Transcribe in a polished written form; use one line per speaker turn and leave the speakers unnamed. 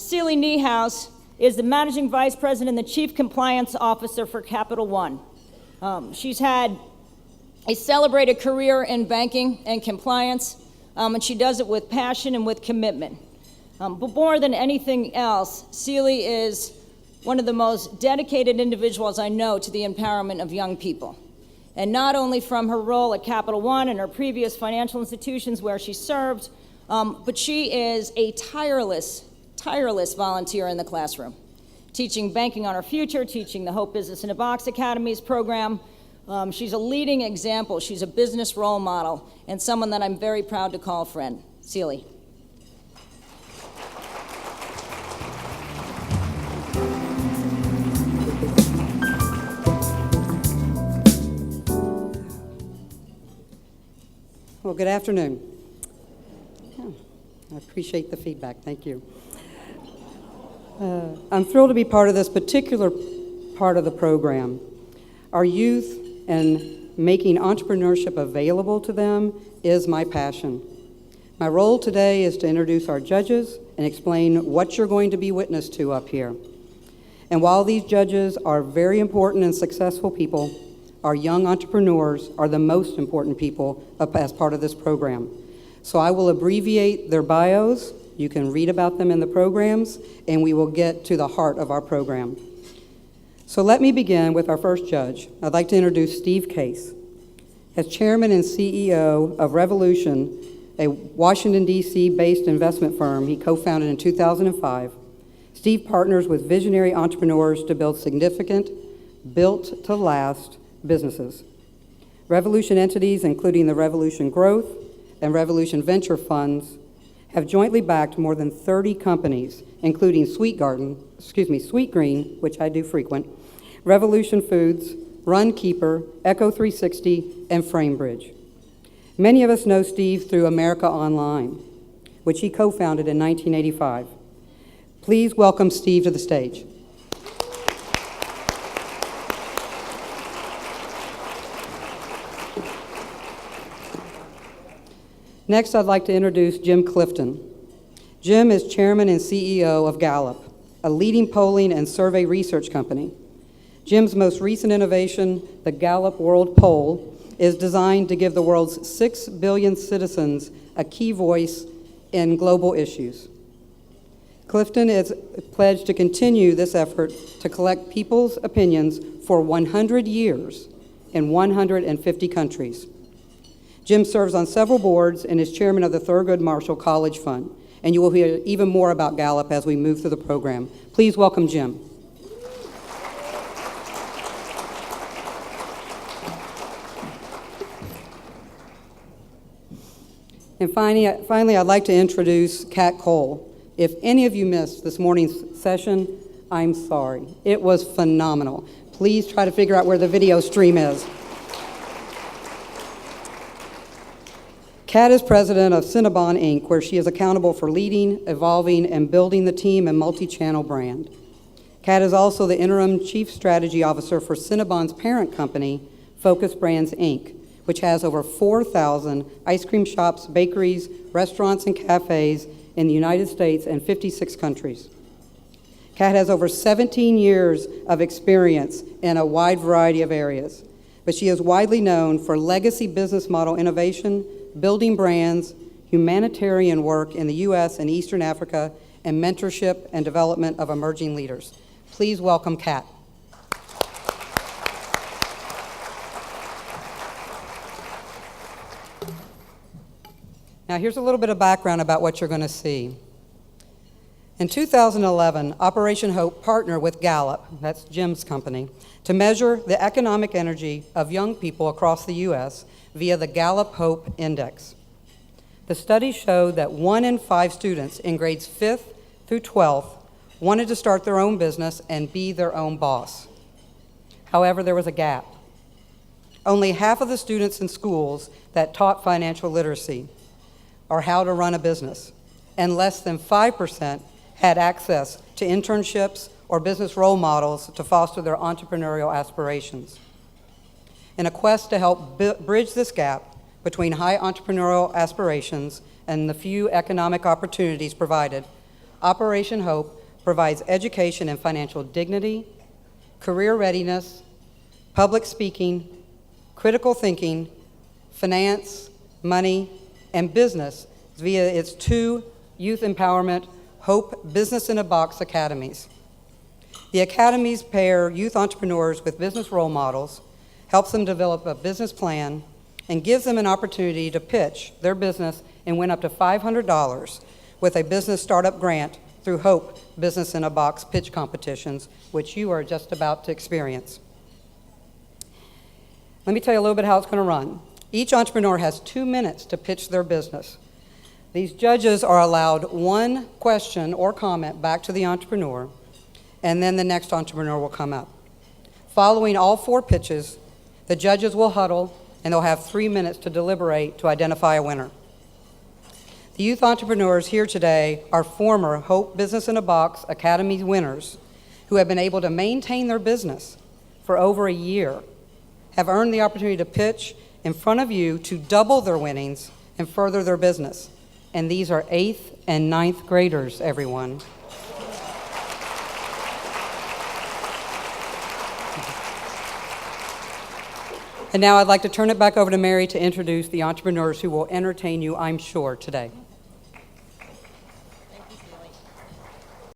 Celie Niehaus is the Managing Vice President and the Chief Compliance Officer for Capital One. She's had a celebrated career in banking and compliance, and she does it with passion and with commitment. But more than anything else, Celie is one of the most dedicated individuals I know to the empowerment of young people. And not only from her role at Capital One and her previous financial institutions where she served, but she is a tireless volunteer in the classroom, teaching Banking on Our Future, teaching the Hope Business in a Box Academies program. She's a leading example. She's a business role model and someone that I'm very proud to call a friend. Celie.
Well, good afternoon. I appreciate the feedback. Thank you. I'm thrilled to be part of this particular part of the program. Our youth and making entrepreneurship available to them is my passion. My role today is to introduce our judges and explain what you're going to be witness to up here. And while these judges are very important and successful people, our young entrepreneurs are the most important people as part of this program. So I will abbreviate their bios. You can read about them in the programs, and we will get to the heart of our program. So let me begin with our first judge. I'd like to introduce Steve Case. As chairman and CEO of Revolution, a Washington, D.C. based investment firm he co-founded in 2005, Steve partners with visionary entrepreneurs to build significant, built-to-last businesses. Revolution entities, including the Revolution Growth and Revolution Venture funds, have jointly backed more than 30 companies, including Sweetgreen, which I do frequent, Revolution Foods, Runkeeper, Echo360, and Framebridge. Many of us know Steve through America Online, which he co-founded in 1985. Please welcome Steve to the stage. Next, I'd like to introduce Jim Clifton. Jim is chairman and CEO of Gallup, a leading polling and survey research company. Jim's most recent innovation, the Gallup World Poll, is designed to give the world's 6 billion citizens a key voice in global issues. Clifton is pledged to continue this effort to collect people's opinions for 100 years in 150 countries. Jim serves on several boards and is chairman of the Thurgood Marshall College Fund, and you will hear even more about Gallup as we move through the program. Please welcome Jim. And finally, I'd like to introduce Kat Cole. If any of you missed this morning's session, I'm sorry. It was phenomenal. Please try to figure out where the video stream is. Kat is president of Cinnabon, Inc., where she is accountable for leading, evolving, and building the team and multi-channel brand. Kat is also the interim chief strategy officer for Cinnabon's parent company, Focus Brands, Inc., which has over 4,000 ice cream shops, bakeries, restaurants, and cafes in the United States and 56 countries. Kat has over 17 years of experience in a wide variety of areas, but she is widely known for legacy business model innovation, building brands, humanitarian work in the U.S. and Eastern Africa, and mentorship and development of emerging leaders. Please welcome Kat. Now, here's a little bit of background about what you're going to see. In 2011, Operation Hope partnered with Gallup, that's Jim's company, to measure the economic energy of young people across the U.S. via the Gallup Hope Index. The study showed that 1 in 5 students in grades 5th through 12th wanted to start their own business and be their own boss. However, there was a gap. Only half of the students in schools that taught financial literacy or how to run a business, and less than 5% had access to internships or business role models to foster their entrepreneurial aspirations. In a quest to help bridge this gap between high entrepreneurial aspirations and the few economic opportunities provided, Operation Hope provides education and financial dignity, career readiness, public speaking, critical thinking, finance, money, and business via its 2 youth empowerment Hope Business in a Box academies. The academies pair youth entrepreneurs with business role models, helps them develop a business plan, and gives them an opportunity to pitch their business and win up to $500 with a business startup grant through Hope Business in a Box pitch competitions, which you are just about to experience. Let me tell you a little bit how it's going to run. Each entrepreneur has 2 minutes to pitch their business. These judges are allowed 1 question or comment back to the entrepreneur, and then the next entrepreneur will come up. Following all 4 pitches, the judges will huddle, and they'll have 3 minutes to deliberate to identify a winner. The youth entrepreneurs here today are former Hope Business in a Box Academy winners who have been able to maintain their business for over a year, have earned the opportunity to pitch in front of you to double their winnings and further their business. And these are 8th and 9th graders, everyone. And now I'd like to turn it back over to Mary to introduce the entrepreneurs who will entertain you, I'm sure, today.